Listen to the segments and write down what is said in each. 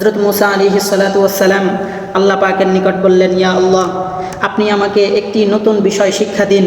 হযরত মুসা আলাইহিস সালাতু ওয়াস সালাম আল্লাহ পাকের নিকট বললেন, ইয়া আল্লাহ, আপনি আমাকে একটি নতুন বিষয় শিক্ষা দিন,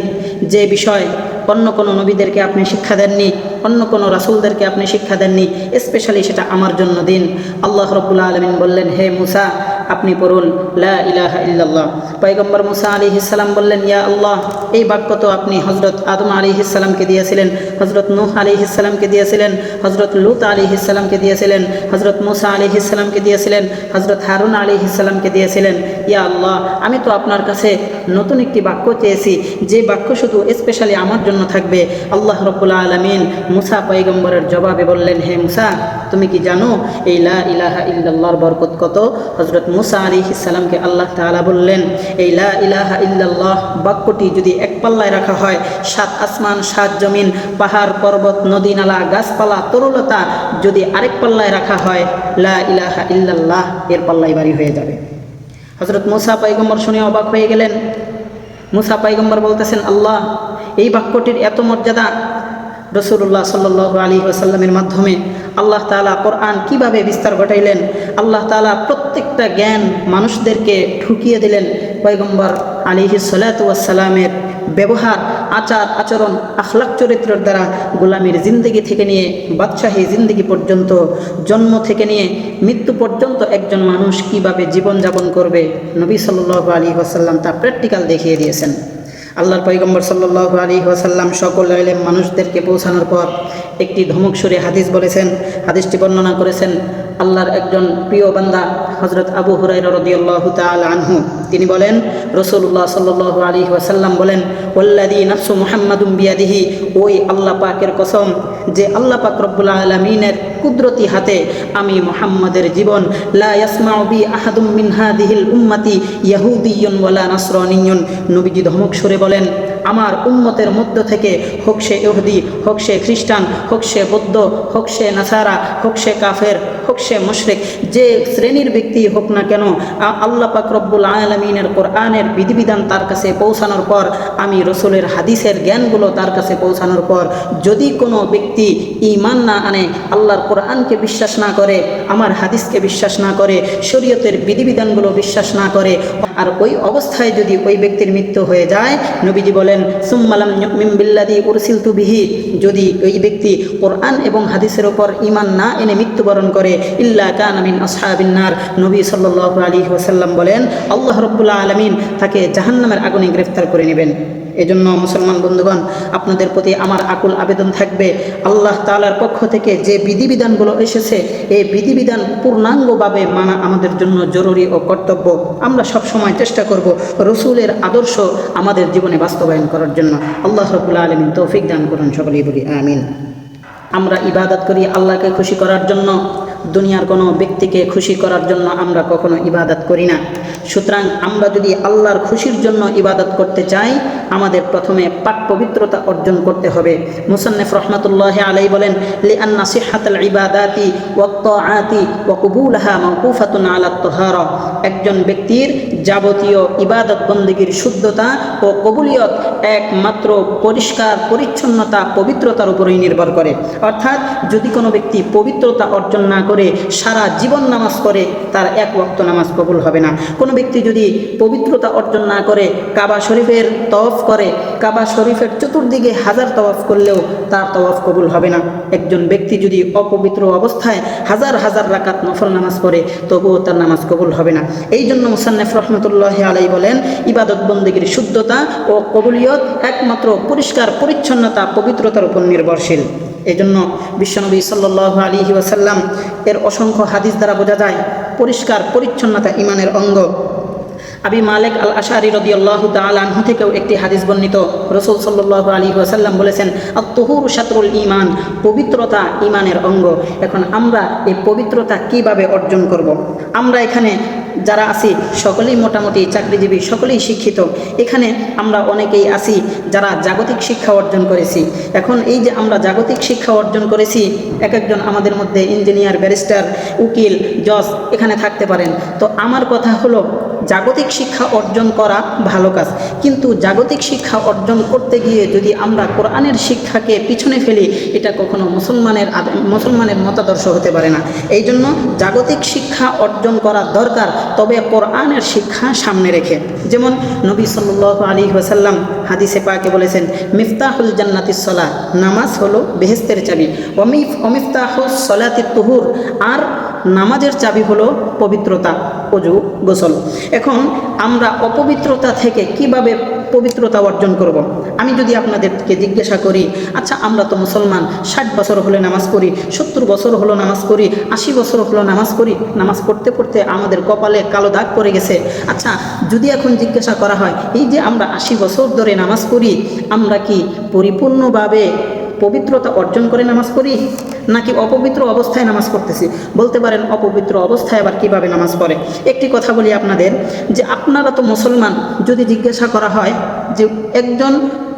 যে বিষয় অন্য কোনো নবীদেরকে আপনি শিক্ষা দেননি, অন্য কোনো রাসূলদেরকে আপনি শিক্ষা দেননি, স্পেশালি সেটা আমার জন্য দিন। আল্লাহ রাব্বুল আলামিন বললেন, হে মুসা, আপনি পড়ুন লা ইলাহা ইল্লাল্লাহ। পয়গম্বর মুসা আলাইহিস সালাম বললেন, ইয়া আল্লাহ, এই বাক্য তো আপনি হযরত আদম আলাইহিস সালামকে দিয়েছিলেন, হযরত নূহ আলাইহিস সালামকে দিয়েছিলেন, হযরত লূত আলাইহিস সালামকে দিয়েছিলেন, হযরত মুসা আলাইহিস সালামকে দিয়েছিলেন, হযরত হারুন আলাইহিস সালামকে দিয়েছিলেন। ইয়া আল্লাহ, আমি তো আপনার কাছে নতুন একটি বাক্য চেয়েছি, যে বাক্য শুধু স্পেশালি আমার জন্য থাকবে। আল্লাহ রাব্বুল আলামিন মুসা পয়গম্বরের জবাবে বললেন, হে মুসা, তুমি কি জানো এই লা ইলাহা ইল্লাল্লাহর বরকত কত? হযরত মুসা আলাইহিস সালামকে আল্লাহ তাআলা বললেন, এই লা ইলাহা ইল্লাল্লাহ বাক্যটি যদি এক পাল্লায় রাখা হয়, 7 আসমান 7 জমিন, পাহাড় পর্বত নদী নালা গাছপালা তরুলতা যদি আরেক পাল্লায় রাখা হয়, লা ইলাহা ইল্লাল্লাহ এর পাল্লায় ভারী হয়ে যাবে। হযরত মুসা পয়গম্বর শুনে অবাক হয়ে গেলেন। মুসা পয়গম্বর বলতেছেন, আল্লাহ, এই বাক্যটির এত মর্যাদা! রাসূলুল্লাহ সাল্লাল্লাহু আলাইহি ওয়াসাল্লামের মাধ্যমে আল্লাহ তাআলা কোরআন কিভাবে বিস্তার ঘটাইলেন, আল্লাহ তাআলা প্রত্যেকটা জ্ঞান মানুষদেরকে ঢুকিয়ে দিলেন পয়গম্বর আলাইহিস সালাতু ওয়াস সালামের ব্যবহার, আচার আচরণ, আখলাক চরিত্রের দ্বারা গোলামীর জিন্দগি থেকে নিয়ে বাদশাহী জিন্দগি পর্যন্ত, জন্ম থেকে নিয়ে মৃত্যু পর্যন্ত একজন মানুষ কিভাবে জীবনযাপন করবে, নবী সাল্লাল্লাহু আলাইহি ওয়াসাল্লাম তা প্র্যাকটিক্যাল দেখিয়ে দিয়েছেন। আল্লাহর পয়গম্বর সাল্লাল্লাহু আলাইহি ওয়াসাল্লাম সকল ইলম মানুষদেরকে পৌঁছানোর পর একটি ধমক সুরে হাদিস বলেছেন। হাদিসটি বর্ণনা করেছেন আল্লাহর একজন প্রিয় বান্দা হযরত আবু হুরায়রা রাদিয়াল্লাহু তাআলা আনহু। তিনি বলেন, রাসূলুল্লাহ সাল্লাল্লাহু আলাইহি ওয়াসাল্লাম বলেন, ওয়াল্লাযী নাফসু মুহাম্মাদুম বিয়াদিহি, ওই আল্লাহ পাকের কসম, যে আল্লাহ পাক রব্বুল আলামিনের কুদরতি হাতে আমি মুহাম্মাদের জীবন, লা ইয়াসমাউ বি আহাদুম মিন হাযিহিল উম্মতি ইয়াহুদিয়্যুন ওয়ালা নাসরানিয়্যুন, নবীজি ধমক সুরে বলেন, আমার উম্মতের মধ্য থেকে হোক সে ইহুদি, হোক সে খ্রিস্টান, হোক সে বৌদ্ধ, হোক সে নাসারা, হোক সে কাফের, হোক সে মুশরিক, যে শ্রেণীর ব্যক্তি হোক না কেন, আল্লাহ পাক রব্বুল আলামিনের কোরআনের বিধিবিধান তার কাছে পৌঁছানোর পর, আমি রসুলের হাদিসের জ্ঞানগুলো তার কাছে পৌঁছানোর পর যদি কোনো ব্যক্তি ঈমান না আনে, আল্লাহর কোরআনকে বিশ্বাস না করে, আমার হাদিসকে বিশ্বাস না করে, শরীয়তের বিধিবিধানগুলো বিশ্বাস না করে, আর ওই অবস্থায় যদি ওই ব্যক্তির মৃত্যু হয়ে যায়, নবীজি বলেন, সুম্মা লাম ইউমিন বিল্লাযী উরসিলতু বিহি, যদি ওই ব্যক্তি কোরআন এবং হাদিসের উপর ঈমান না এনে মৃত্যুবরণ করে, ইল্লা কানা মিন আসহাবিন নার, নবী সাল্লাল্লাহু আলাইহি ওয়াসাল্লাম বলেন, আল্লাহ রাব্বুল আলামিন তাকে জাহান্নামের আগুনে গ্রেফতার করে নেবেন। এজন্য মুসলমান বন্ধুগণ, আপনাদের প্রতি আমার আকুল আবেদন থাকবে, আল্লাহ তাআলার পক্ষ থেকে যে বিধিবিধানগুলো এসেছে, এই বিধিবিধান পূর্ণাঙ্গভাবে মানা আমাদের জন্য জরুরি ও কর্তব্য। আমরা সব সময় চেষ্টা করব রসুলের আদর্শ আমাদের জীবনে বাস্তবায়ন করার জন্য। আল্লাহ রাব্বুল আলামিন তৌফিক দান করুন, সকলেই বলি আমিন। আমরা ইবাদত করি আল্লাহকে খুশি করার জন্য, দুনিয়ার কোনো ব্যক্তিকে খুশি করার জন্য আমরা কখনো ইবাদত করি না। সুতরাং আমরা যদি আল্লাহর খুশির জন্য ইবাদত করতে চাই, আমাদের প্রথমে পাক পবিত্রতা অর্জন করতে হবে। মুসান্নিফ রাহমাতুল্লাহি আলাইহি বলেন, লিআন্না সিহহাতাল ইবাদাতি ওয়াত তাআতি ওয়া কবুলাহা মাওকুফাতুন আলাত তাহারা, একজন ব্যক্তির যাবতীয় ইবাদত বন্দেগীর শুদ্ধতা ও কবুলিয়ত একমাত্র পরিষ্কার পরিচ্ছন্নতা পবিত্রতার উপরেই নির্ভর করে। অর্থাৎ যদি কোনো ব্যক্তি পবিত্রতা অর্জন না করে সারা জীবন নামাজ পড়ে, তার এক ওয়াক্ত নামাজ কবুল হবে না। কোনো ব্যক্তি যদি পবিত্রতা অর্জন না করে কাবা শরীফের তওয়াফ করে, কাবা শরীফের চতুর্দিকে 1000 তওয়াফ করলেও তার তওয়াফ কবুল হবে না। একজন ব্যক্তি যদি অপবিত্র অবস্থায় হাজার হাজার রাকাত নফল নামাজ পড়ে, তবুও তার নামাজ কবুল হবে না। এই জন্য মুসান্নিফ রাহমাতুল্লাহি আলাইহি বলেন, ইবাদত বন্দেগীর শুদ্ধতা ও কবুলিয়ত একমাত্র পরিষ্কার পরিচ্ছন্নতা পবিত্রতার উপর নির্ভরশীল। এই জন্য বিশ্বনবী সাল্লাল্লাহু আলাইহি ওয়াসাল্লাম এর অসংখ্য হাদিস দ্বারা বোঝা যায় পরিষ্কার পরিচ্ছন্নতা ঈমানের অঙ্গ। আবি মালিক আল আশআরী রাদিয়াল্লাহু তাআলা আনহু থেকেও একটি হাদিস বর্ণিত, রাসূল সাল্লাল্লাহু আলাইহি ওয়াসাল্লাম বলেছেন, আত-তুহুরু শাতরুল ঈমান, পবিত্রতা ঈমানের অঙ্গ। এখন আমরা এই পবিত্রতা কিভাবে অর্জন করব? আমরা এখানে যারা আছি সকলেই মোটামুটি চাকরিজীবী, সকলেই শিক্ষিত। এখানে আমরা অনেকেই আছি যারা জাগতিক শিক্ষা অর্জন করেছি। এখন এই যে আমরা জাগতিক শিক্ষা অর্জন করেছি, এক একজন আমাদের মধ্যে ইঞ্জিনিয়ার, ব্যারিস্টার, উকিল, জজ এখানে থাকতে পারেন। তো আমার কথা হলো, জাগতিক শিক্ষা অর্জন করা ভালো কাজ, কিন্তু জাগতিক শিক্ষা অর্জন করতে গিয়ে যদি আমরা কোরআনের শিক্ষাকে পিছনে ফেলি, এটা কখনো মুসলমানের মতাদর্শ হতে পারে না। এই জন্য জাগতিক শিক্ষা অর্জন করা দরকার, তবে কোরআনের শিক্ষা সামনে রেখে। যেমন নবী সাল্লাল্লাহু আলাইহি ওয়াসাল্লাম হাদিসে পাকে বলেছেন, মিফতাহুল জান্নাতিস সালাহ, নামাজ হলো বেহেশতের চাবি, ওমিফতাহুস সালাতিত তুহুর, আর নামাজের চাবি হলো পবিত্রতা, ওযু, গোসল। এখন আমরা অপবিত্রতা থেকে কিভাবে পবিত্রতা অর্জন করব? আমি যদি আপনাদেরকে জিজ্ঞাসা করি, আচ্ছা আমরা তো মুসলমান, 60 বছর হলে নামাজ পড়ি, 70 বছর হলো নামাজ পড়ি, 80 বছর হলো নামাজ পড়ি, নামাজ পড়তে পড়তে আমাদের কপালে কালো দাগ পড়ে গেছে। আচ্ছা যদি এখন জিজ্ঞাসা করা হয়, এই যে আমরা 80 বছর ধরে নামাজ পড়ি, আমরা কি পরিপূর্ণভাবে পবিত্রতা অর্জন করে নামাজ পড়ি, নাকি অপবিত্র অবস্থায় নামাজ পড়তেছি? বলতে পারেন অপবিত্র অবস্থায় আবার কিভাবে নামাজ পড়ে? একটি কথা বলি আপনাদের, যে আপনারা তো মুসলমান, যদি জিজ্ঞাসা করা হয় যে একজন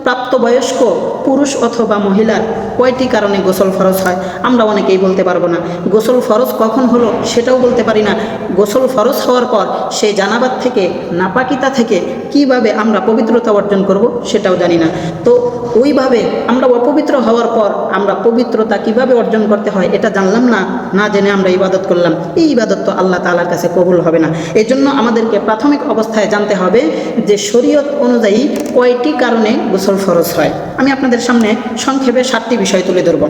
প্রাপ্তবয়স্ক পুরুষ অথবা মহিলার কয়টি কারণে গোসল ফরজ হয়, আমরা অনেকেই বলতে পারবো না। গোসল ফরজ কখন হলো সেটাও বলতে পারি না। গোসল ফরজ হওয়ার পর সেই জানাবাত থেকে, নাপাকিতা থেকে কিভাবে আমরা পবিত্রতা অর্জন করব সেটাও জানি না। তো ওইভাবে আমরা অপবিত্র হওয়ার পর আমরা পবিত্রতা কিভাবে অর্জন করতে হয় এটা জানলাম না, না জেনে আমরা ইবাদত করলাম, এই ইবাদত তো আল্লাহ তাআলার কাছে কবুল হবে না। এই জন্য আমাদেরকে প্রাথমিক অবস্থায় জানতে হবে যে শরীয়ত অনুযায়ী কয়টি কারণে গোসল ফরজ হয়। আমি আপনাদের সামনে সংক্ষেপে 7টি বিষয় তুলে ধরব,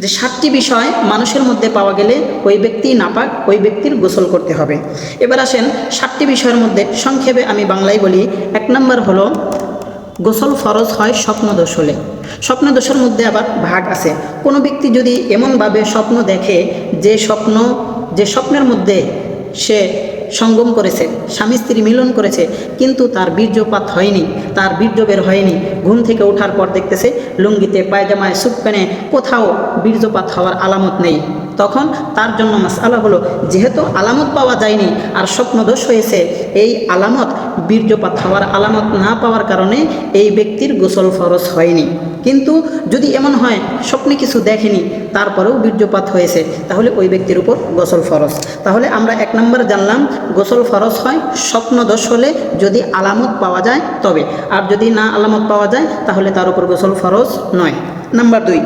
যে 7টি বিষয় মানুষের মধ্যে পাওয়া গেলে ওই ব্যক্তি নাপাক, ওই ব্যক্তির গোসল করতে হবে। এবার আসেন 7টি বিষয়ের মধ্যে সংক্ষেপে আমি বাংলায় বলি। 1 নম্বর হলো, গোসল ফরজ হয় স্বপ্নদোষ হলে। স্বপ্নদোষের মধ্যে আবার ভাগ আছে। কোনো ব্যক্তি যদি এমনভাবে স্বপ্ন দেখে যে স্বপ্নের মধ্যে সে সঙ্গম করেছে, স্বামী স্ত্রী মিলন করেছে, কিন্তু তার বীর্যপাত হয়নি, তার বীর্য বের হয়নি, ঘুম থেকে ওঠার পর দেখতেছে লুঙ্গিতে, পায়জামায়, স্যুট প্যান্টে কোথাও বীর্যপাত হওয়ার আলামত নেই, তখন তার জন্য মাসআলা হলো, যেহেতু আলামত পাওয়া যায়নি আর স্বপ্নদোষ হয়েছে, এই আলামত বীর্যপাত হওয়ার আলামত না পাওয়ার কারণে এই ব্যক্তির গোসল ফরজ হয়নি। কিন্তু যদি এমন হয় স্বপ্নে কিছু দেখেনি তারপরেও বীর্যপাত হয়েছে, তাহলে ওই ব্যক্তির উপর গোসল ফরজ। তাহলে আমরা 1 নম্বর জানলাম, গোসল ফরজ হয় স্বপ্নদোষ হলে, যদি আলামত পাওয়া যায় তবে, আর যদি না আলামত পাওয়া যায় তাহলে তার উপর গোসল ফরজ নয়। নাম্বার 2,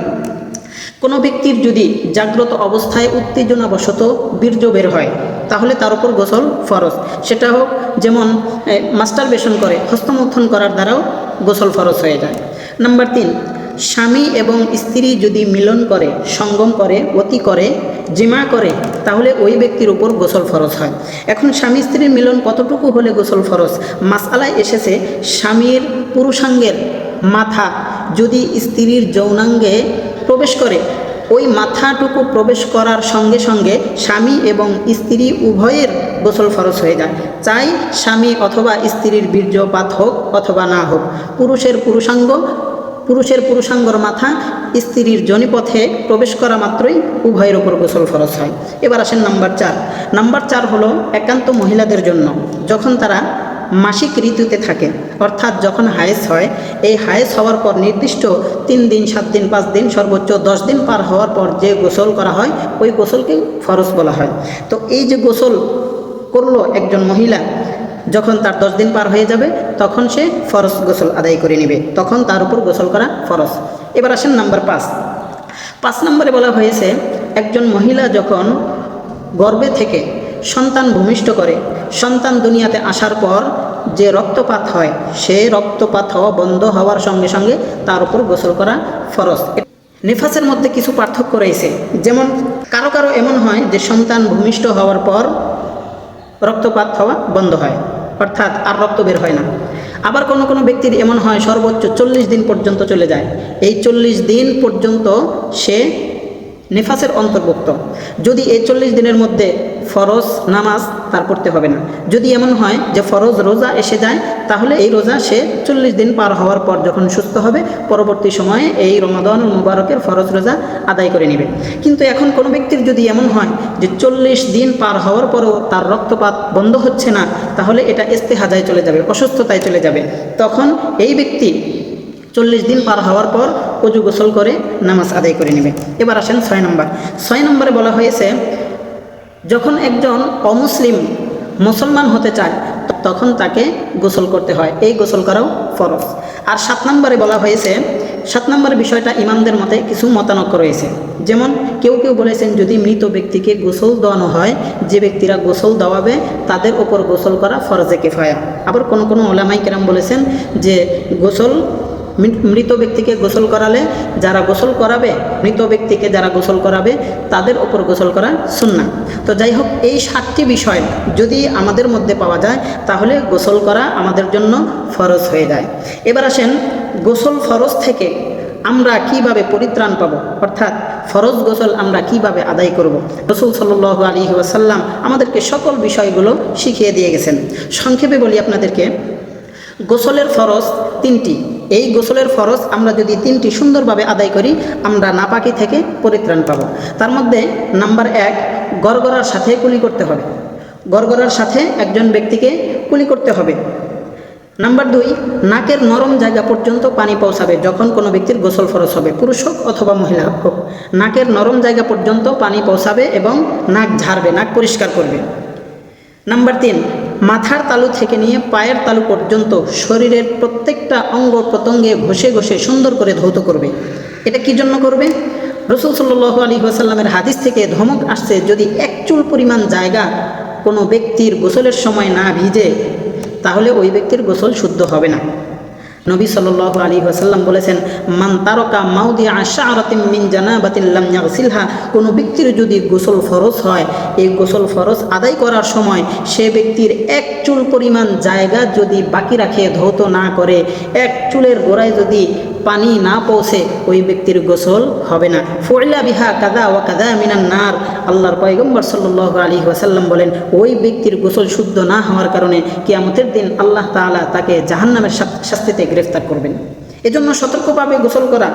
কোনো ব্যক্তির যদি জাগ্রত অবস্থায় উত্তেজনাবশত বীর্য বের হয় তাহলে তার উপর গোসল ফরজ। সেটা হোক, যেমন মাস্টারবেশন করে, হস্তমৈথুন করার দ্বারাও গোসল ফরজ হয়ে যায়। নাম্বার 3, স্বামী এবং স্ত্রী যদি মিলন করে, সঙ্গম করে, অতি করে, জিমা করে, তাহলে ওই ব্যক্তির উপর গোসল ফরজ হয়। এখন স্বামী স্ত্রীর মিলন কতটুকু হলে গোসল ফরজ? মাসআলায় এসেছে, স্বামীর পুরুষাঙ্গের মাথা যদি স্ত্রীর যৌনাঙ্গে প্রবেশ করে, ওই মাথাটুকু প্রবেশ করার সঙ্গে সঙ্গে স্বামী এবং স্ত্রী উভয়ের গোসল ফরজ হয়ে যায়। চাই স্বামী অথবা স্ত্রীর বীর্যপাত হোক অথবা না হোক, পুরুষের পুরুষাঙ্গর মাথা স্ত্রীর যোনিপথে প্রবেশ করা মাত্রই উভয়ের ওপর গোসল ফরজ হয়। এবার আসেন নাম্বার 4 হলো একান্ত মহিলাদের জন্য, যখন তারা মাসিক ঋতুতে থাকে, অর্থাৎ যখন হায়েজ হয়, এই হায়েজ হওয়ার পর নির্দিষ্ট 3 দিন, 7 দিন, 5 দিন, সর্বোচ্চ 10 দিন পার হওয়ার পর যে গোসল করা হয় ওই গোসলকে ফরজ বলা হয়। তো এই যে গোসল করলো একজন মহিলা, যখন তার 10 দিন পার হয়ে যাবে তখন সে ফরজ গোসল আদায় করে নেবে, তখন তার উপর গোসল করা ফরজ। এবার আসেন নাম্বার 5 নম্বরে বলা হয়েছে, একজন মহিলা যখন গর্ভে থেকে সন্তান ভূমিষ্ঠ করে, সন্তান দুনিয়াতে আসার পর যে রক্তপাত হয়, সে রক্তপাত হওয়া বন্ধ হওয়ার সঙ্গে সঙ্গে তার উপর গোসল করা ফরজ। নিফাসের মধ্যে কিছু পার্থক্য রয়েছে, যেমন কারো এমন হয় যে সন্তান ভূমিষ্ঠ হওয়ার পর রক্তপাত হওয়া বন্ধ হয়, অর্থাৎ আর রক্ত বের হয় না। আবার কোনো ব্যক্তির এমন হয় সর্বোচ্চ 40 দিন পর্যন্ত চলে যায়, এই 40 দিন পর্যন্ত সে নিফাসের অন্তর্ভুক্ত। যদি এই 40 দিনের মধ্যে ফরজ নামাজ তার পড়তে হবে না। যদি এমন হয় যে ফরজ রোজা এসে যায়, তাহলে এই রোজা সে 40 দিন পার হওয়ার পর যখন সুস্থ হবে, পরবর্তী সময়ে এই রমাদানুল মুবারকের ফরজ রোজা আদায় করে নেবে। কিন্তু এখন কোনো ব্যক্তির যদি এমন হয় যে 40 দিন পার হওয়ার পরও তার রক্তপাত বন্ধ হচ্ছে না, তাহলে এটা ইস্তেহাজায় চলে যাবে, অসুস্থতায় চলে যাবে। তখন এই ব্যক্তি 40 দিন পার হওয়ার পর ওযু গোসল করে নামাজ আদায় করে নেবে। এবার আসেন 6 নম্বরে বলা হয়েছে, যখন একজন অমুসলিম মুসলমান হতে চায় তখন তাকে গোসল করতে হয়, এই গোসল করাও ফরজ। আর 7 নম্বরে বলা হয়েছে, 7 নম্বর বিষয়টা ইমামদের মতে কিছু মতানৈক্য রয়েছে। যেমন কেউ কেউ বলেছেন যদি মৃত ব্যক্তিকে গোসল দেওয়ানো হয়, যে ব্যক্তিরা গোসল দেওয়াবে তাদের ওপর গোসল করা ফরজে কিফায়া। আবার কোনো ওলামাই কেরাম বলেছেন যে মৃত ব্যক্তিকে গোসল করালে যারা গোসল করাবে, মৃত ব্যক্তিকে যারা গোসল করাবে তাদের ওপর গোসল করা সুন্নাহ। তো যাই হোক, এই 7টি বিষয় যদি আমাদের মধ্যে পাওয়া যায় তাহলে গোসল করা আমাদের জন্য ফরজ হয়ে যায়। এবার আসেন গোসল ফরজ থেকে আমরা কিভাবে পরিত্রাণ পাবো, অর্থাৎ ফরজ গোসল আমরা কিভাবে আদায় করব। রাসূল সাল্লাল্লাহু আলাইহি ওয়াসাল্লাম আমাদেরকে সকল বিষয়গুলো শিখিয়ে দিয়ে গেছেন। সংক্ষেপে বলি আপনাদেরকে, গোসলের ফরজ 3টি। এই গোসলের ফরজ আমরা যদি 3টি সুন্দরভাবে আদায় করি আমরা নাপাকি থেকে পরিত্রাণ পাব। তার মধ্যে নাম্বার 1, গড়গড়ার সাথে কুলি করতে হবে। গড়গড়ার সাথে একজন ব্যক্তিকে কুলি করতে হবে। নাম্বার 2, নাকের নরম জায়গা পর্যন্ত পানি পৌঁছাবে যখন কোনো ব্যক্তির গোসল ফরজ হবে, পুরুষ হোক অথবা মহিলা হোক। নাকের নরম জায়গা পর্যন্ত পানি পৌঁছাবে এবং নাক ঝাড়বে, নাক পরিষ্কার করবে। নাম্বার 3, মাথার তালু থেকে নিয়ে পায়ের তালু পর্যন্ত শরীরের প্রত্যেকটা অঙ্গ প্রত্যঙ্গে ঘষে ঘষে সুন্দর করে ধৌত করবে। এটা কি জন্য করবে? রাসূল সাল্লাল্লাহু আলাইহি ওয়াসাল্লামের হাদিস থেকে ধমক আসছে, যদি 1 চুল পরিমাণ জায়গা কোনো ব্যক্তির গোসলের সময় না ভিজে তাহলে ওই ব্যক্তির গোসল শুদ্ধ হবে না। নবী সাল্লাল্লাহু আলাইহি ওয়াসাল্লাম বলেছেন, মান তারাকা মাউদিআ শা'রাতিন মিন জানাবাতিন লাম ইয়াগসিলহা, কোনো ব্যক্তির যদি গোসল ফরজ হয়, এই গোসল ফরজ আদায় করার সময় সে ব্যক্তির 1 চুল পরিমাণ জায়গা যদি বাকি রাখে, ধৌত না করে, 1 চুলের গোড়ায় যদি পানি না পৌঁছে, ওই ব্যক্তির গোসল হবে না। ফুইলা বিহা কাদা ওয়া কাদা মিনান নার, আল্লাহর পয়গম্বর সাল্লাল্লাহু আলাইহি ওয়াসাল্লাম বলেন, ওই ব্যক্তির গোসল শুদ্ধ না হওয়ার কারণে কিয়ামতের দিন আল্লাহ তাআলা তাকে জাহান্নামের শাস্তিতে গ্রেফতার করবেন। এজন্য সতর্কভাবে গোসল করা।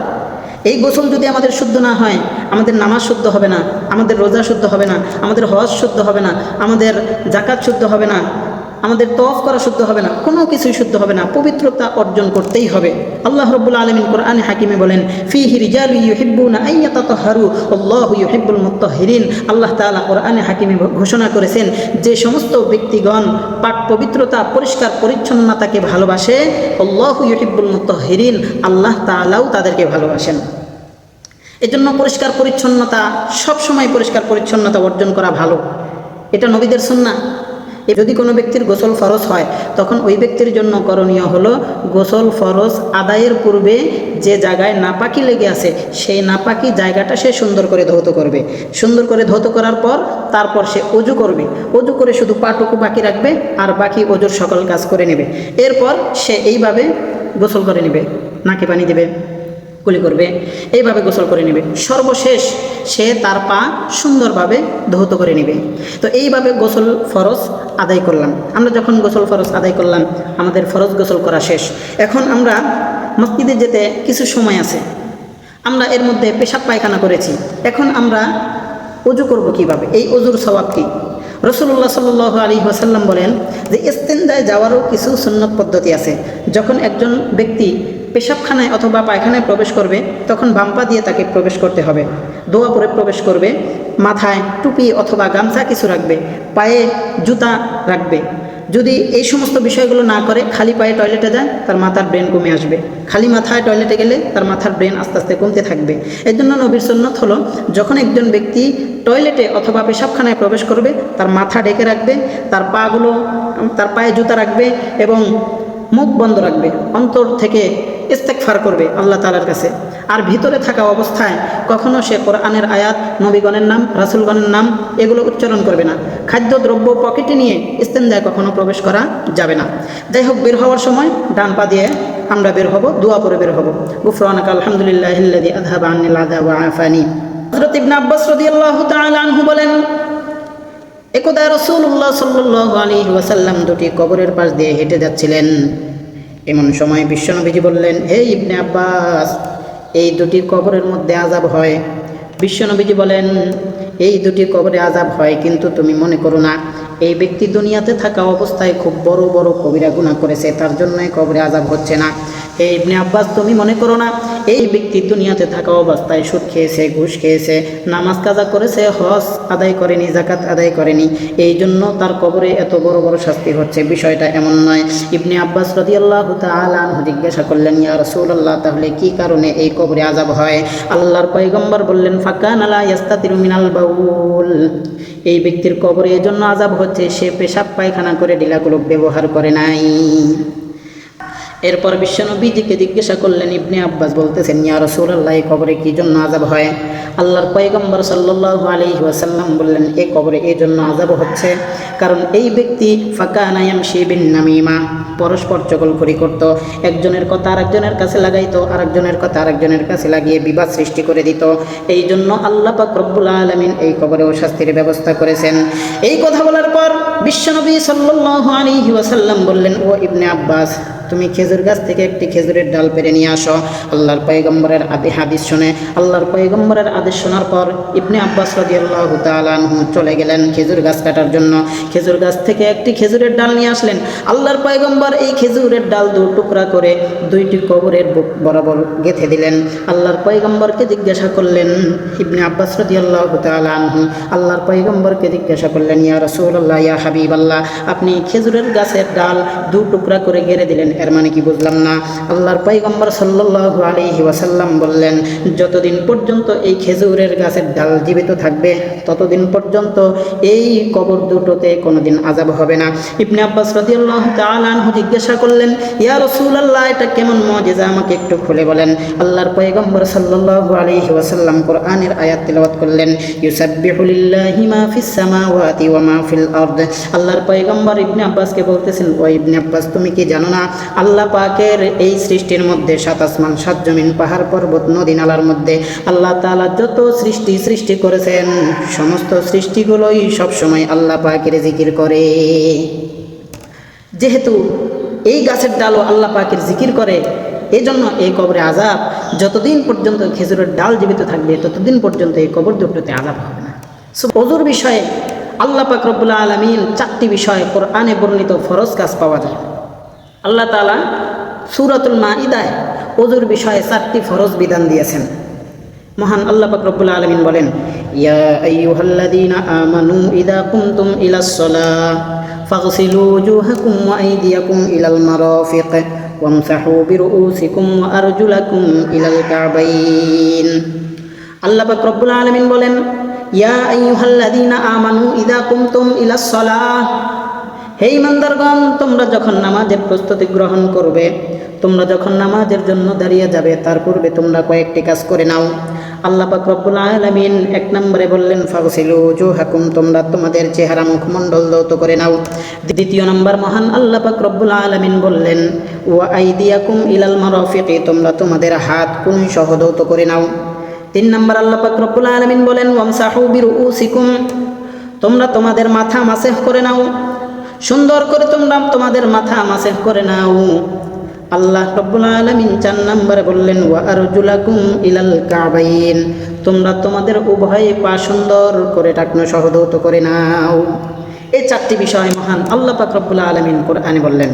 এই গোসল যদি আমাদের শুদ্ধ না হয়, আমাদের নামাজ শুদ্ধ হবে না, আমাদের রোজা শুদ্ধ হবে না, আমাদের হজ শুদ্ধ হবে না, আমাদের যাকাত শুদ্ধ হবে না, আমাদের তওয়াফ করা শুদ্ধ হবে না, কোনো কিছুই শুদ্ধ হবে না। পবিত্রতা অর্জন করতেই হবে। আল্লাহ রাব্বুল আলামিন কোরআনে হাকিমে বলেন, ফিহি রিজালুন ইউহিব্বুনা আন ইয়াতাতাহহারু আল্লাহু ইউহিব্বুল মুত্তাহহিরিন। আল্লাহ তাআলা কোরআনে হাকিমে ঘোষণা করেছেন, যে সমস্ত ব্যক্তিগণ পাক পবিত্রতা, পরিষ্কার পরিচ্ছন্নতাকে ভালোবাসে, আল্লাহু ইউহিব্বুল মুত্তাহহিরিন, আল্লাহ তাআলাও তাদেরকে ভালোবাসেন। এজন্য পরিষ্কার পরিচ্ছন্নতা, সবসময় পরিষ্কার পরিচ্ছন্নতা অর্জন করা ভালো। এটা নবীদের সুন্নাহ। যদি কোনো ব্যক্তির গোসল ফরজ হয় তখন ওই ব্যক্তির জন্য করণীয় হলো গোসল ফরজ আদায়ের পূর্বে যে জায়গায় নাপাকি লেগে আছে সেই নাপাকি জায়গাটা সে সুন্দর করে ধৌত করবে। সুন্দর করে ধৌত করার পর তারপর সে অজু করবে। অজু করে শুধু পাটুকু বাকি রাখবে আর বাকি অজুর সকল কাজ করে নেবে। এরপর সে এইভাবে গোসল করে নেবে, নাকে পানি দেবে, কুলি করবে, এইভাবে গোসল করে নেবে। সর্বশেষ সে তার পা সুন্দরভাবে ধৌত করে নেবে। তো এইভাবে গোসল ফরজ আদায় করলাম। আমরা যখন গোসল ফরজ আদায় করলাম, আমাদের ফরজ গোসল করা শেষ। এখন আমরা মসজিদে যেতে কিছু সময় আছে, আমরা এর মধ্যে পেশাব পায়খানা করেছি। এখন আমরা অজু করব কিভাবে? এই অজুর সওয়াব কি? রাসূলুল্লাহ সাল্লাল্লাহু আলাইহি ওয়াসাল্লাম বলেন যে ইস্তেনজায় যাওয়ারও কিছু সুন্নত পদ্ধতি আছে। যখন একজন ব্যক্তি পেশাবখানায় অথবা পায়খানায় প্রবেশ করবে তখন বাম পা দিয়ে তাকে প্রবেশ করতে হবে, দোয়া পরে প্রবেশ করবে, মাথায় টুপি অথবা গামছা কিছু রাখবে, পায়ে জুতা রাখবে। যদি এই সমস্ত বিষয়গুলো না করে খালি পায়ে টয়লেটে যায়, তার মাথার ব্রেন কমে আসবে। খালি মাথায় টয়লেটে গেলে তার মাথার ব্রেন আস্তে আস্তে কমতে থাকবে। এর জন্য নবীর সুন্নত হলো যখন একজন ব্যক্তি টয়লেটে অথবা পেশাবখানায় প্রবেশ করবে তার মাথা ঢেকে রাখবে, তার পায়ে জুতা রাখবে এবং মুখ বন্ধ রাখবে, অন্তর থেকে ইস্তেগফার করবে আল্লাহ তাআলার কাছে। আর ভিতরে থাকা অবস্থায় কখনো সে কোরআনের আয়াত, নবীগণের নাম, রাসূলগণের নাম এগুলো উচ্চারণ করবে না। খাদ্যদ্রব্য পকেটে নিয়ে ইস্তেনজায় কখনো প্রবেশ করা যাবে না। যাই হোক, বের হওয়ার সময় ডান পা দিয়ে আমরা বের হব, দোয়া পরে বের হব। গুফরানাকা আলহামদুলিল্লাহিল্লাযী আযহাবা আন্নিল আযা ওয়া আফানি। হযরত ইবনে আব্বাস রাদিয়াল্লাহু তাআলা আনহু বলেন, একদা রাসূলুল্লাহ সাল্লাল্লাহু আলাইহি ওয়াসাল্লাম দুটি কবরের পাশ দিয়ে হেঁটে যাচ্ছিলেন। এমন সময় বিশ্বনবীজি বললেন, হে ইবনে আব্বাস, এই দুটি কবরের মধ্যে আযাব হয়। বিশ্বনবীজি বলেন, এই দুটি কবরে আযাব হয়, কিন্তু তুমি মনে করো না এই ব্যক্তি দুনিয়াতে থাকা অবস্থায় খুব বড় বড় কবিরা গুনাহ করেছে, তার জন্যই কবরে আযাব হচ্ছে না। হে ইবনে আব্বাস, তুমি মনে করো না এই ব্যক্তি দুনিয়াতে থাকা অবস্থায় সুদ খেয়েছে, ঘুষ খেয়েছে, নামাজ কাজা করেছে, হজ আদায় করেনি, জাকাত আদায় করেনি, এই জন্য তার কবরে এত বড় বড় শাস্তি হচ্ছে? বিষয়টা এমন নয়। ইবনে আব্বাস রাদিয়াল্লাহু তাআলা আনহু জিজ্ঞাসা করলেন, ইয়া রাসূলুল্লাহ, তাহলে কি কারণে এই কবরে আযাব হয়? আল্লাহর পয়গম্বর বললেন, ফাকানা লা ইস্তাতিরু মিনাল বাউল, এই ব্যক্তির কবরে এই জন্য আযাব হচ্ছে সে পেশাব পায়খানা করে ঢিলাগুলো ব্যবহার করে নাই। এরপর বিশ্বনবীজিকে জিজ্ঞাসা করলেন, ইবনে আব্বাস বলতেছেন, ইয়া রাসূলুল্লাহ, এই কবরে কি জন্য আযাব হয়? আল্লাহর পয়গম্বর সাল্লাল্লাহু আলাইহি ওয়াসাল্লাম বললেন, এই কবরে এই জন্য আযাব হচ্ছে কারণ এই ব্যক্তি ফাকানা ইয়ামশি বিন নামিমা, পরস্পর চগলখড়ি করত, একজনের কথা আরেকজনের কাছে লাগাইতো, আরেকজনের কথা আরেকজনের কাছে লাগিয়ে বিবাদ সৃষ্টি করে দিত। এই জন্য আল্লাহ পাক রব্বুল আলামিন এই কবরেও শাস্তির ব্যবস্থা করেছেন। এই কথা বলার পর বিশ্বনবী সাল্লাল্লাহু আলাইহি ওয়াসাল্লাম বললেন, ও ইবনে আব্বাস, তুমি খেজুর গাছ থেকে একটি খেজুরের ডাল পেড়ে নিয়ে আসো। আল্লাহর পয়গম্বরের হাদিস শুনে, আল্লাহর পয়গম্বরের আদেশ শোনার পর ইবনে আব্বাস রাদিয়াল্লাহু তাআলা আনহু চলে গেলেন খেজুর গাছ কাটার জন্য। খেজুর গাছ থেকে একটি খেজুরের ডাল নিয়ে আসলেন। আল্লাহর পয়গম্বর এই খেজুরের ডাল দু টুকরা করে দুইটি কবরের বুক বরাবর গেঁথে দিলেন। আল্লাহর পয়গম্বরকে জিজ্ঞাসা করলেন, ইবনে আব্বাস রাদিয়াল্লাহু তাআলা আনহু আল্লাহর পয়গম্বরকে জিজ্ঞাসা করলেন, ইয়া রাসূলুল্লাহ, ইয়া হাবিবাল্লাহ, আপনি খেজুরের গাছের ডাল দু টুকরা করে গেড়ে দিলেন, এর মানে কি বুঝলাম না? আল্লাহর পয়গম্বর সাল্লাল্লাহু আলাইহি ওয়াসাল্লাম বললেন, যতদিন পর্যন্ত এই খেজুরের গাছের ডাল জীবিত থাকবে ততদিন পর্যন্ত এই কবর দুটোতে কোনোদিন আযাব হবে না। ইবনে আব্বাস রাদিয়াল্লাহু তাআলা আনহু জিজ্ঞাসা করলেন, ইয়া রাসূলুল্লাহ, এটা কেমন মুজিজা, আমাকে একটু খুলে বলেন। আল্লাহর পয়গম্বর সাল্লাল্লাহু আলাইহি ওয়াসাল্লাম কোরআনের আয়াত তিলাওয়াত করলেন, ইউসাব্বিহু লিল্লাহি মা ফিস সামাওয়াতি ওয়া মা ফিল আরদ। আল্লাহর পয়গম্বর ইবনে আব্বাসকে বলতেছেন, ও ইবনে আব্বাস, তুমি কি জানো না আল্লাহ পাকের এই সৃষ্টির মধ্যে 7 আসমান 7 জমিন পাহাড় পর্বত নদী নালার মধ্যে আল্লাহ তাআলা যত সৃষ্টি করেছেন সমস্ত সৃষ্টিগুলোই সবসময় আল্লাহ পাকের জিকির করে। যেহেতু এই গাছের ডালও আল্লাহ পাকের জিকির করে, এই জন্য এই কবরে আযাব যতদিন পর্যন্ত খেজুরের ডাল জীবিত থাকবে ততদিন পর্যন্ত এই কবর দুটোতে আযাব হবে না। ওযুর বিষয়ে আল্লাহ পাক রব্বুল আলামিন 4টি বিষয়ে কোরআনে বর্ণিত ফরজ কাজ পাওয়া যায়। আল্লাহ তাআলা সূরাতুল মাইদায় ওযুর বিষয়ে 4টি ফরজ বিধান দিয়েছেন। মহান আল্লাহ পাক রব্বুল আলামিন বলেন, ইয়া আইয়ুহাল্লাযীনা আমানু ইযা কুমতুম ইলাস সালাহ ফাগসিলু ওয়ুজুহাকুম ওয়া আইদিয়াকুম ইলাল মারাফিক ওয়ামসাহু বিরুউসিকুম ওয়া আরজুলাকুম ইলাল কাবাইন। আল্লাহ পাক রব্বুল আলামিন বলেন, ইয়া আইয়ুহাল্লাযীনা আমানু ইযা কুমতুম ইলাস সালাহ, হে ঈমানদারগণ, তোমরা যখন নামাজের প্রস্তুতি গ্রহণ করবে, তোমরা যখন নামাজের জন্য দাঁড়িয়ে যাবে তার পূর্বে তোমরা কয়েকটি কাজ করে নাও। আল্লাহ পাক রব্বুল আলামিন 1 নম্বরে বললেন, ফাগসিলু ওয়ুজুহাকুম, তোমরা তোমাদের চেহারা মুখমণ্ডল ধৌত করে নাও। 2 নম্বর মহান আল্লাহ পাক রব্বুল আলামিন বললেন, ওয়া আইদিয়াকুম ইলাল মারাফিক, তোমরা তোমাদের হাত কুনি সহ ধৌত করে নাও। 3 নম্বর আল্লাহ পাক রব্বুল আলামিন বলেন, ওয়ামসাহু বিরুউসিকুম, তোমরা তোমাদের মাথা মাসেহ করে নাও, সুন্দর করে তোমরা তোমাদের মাথা মাসেহ করে নাও। আল্লাহ রাব্বুল আলামিন 4 নম্বরে বললেন, ওয়া আরজুলাকুম ইলাল কাবাইন, তোমরা তোমাদের উভয় পা সুন্দর করে টাকনো সহ ধৌত করে নাও। এই 4টি বিষয় মহান আল্লাহ পাক রব্বুল আলামিন কোরআনে বললেন।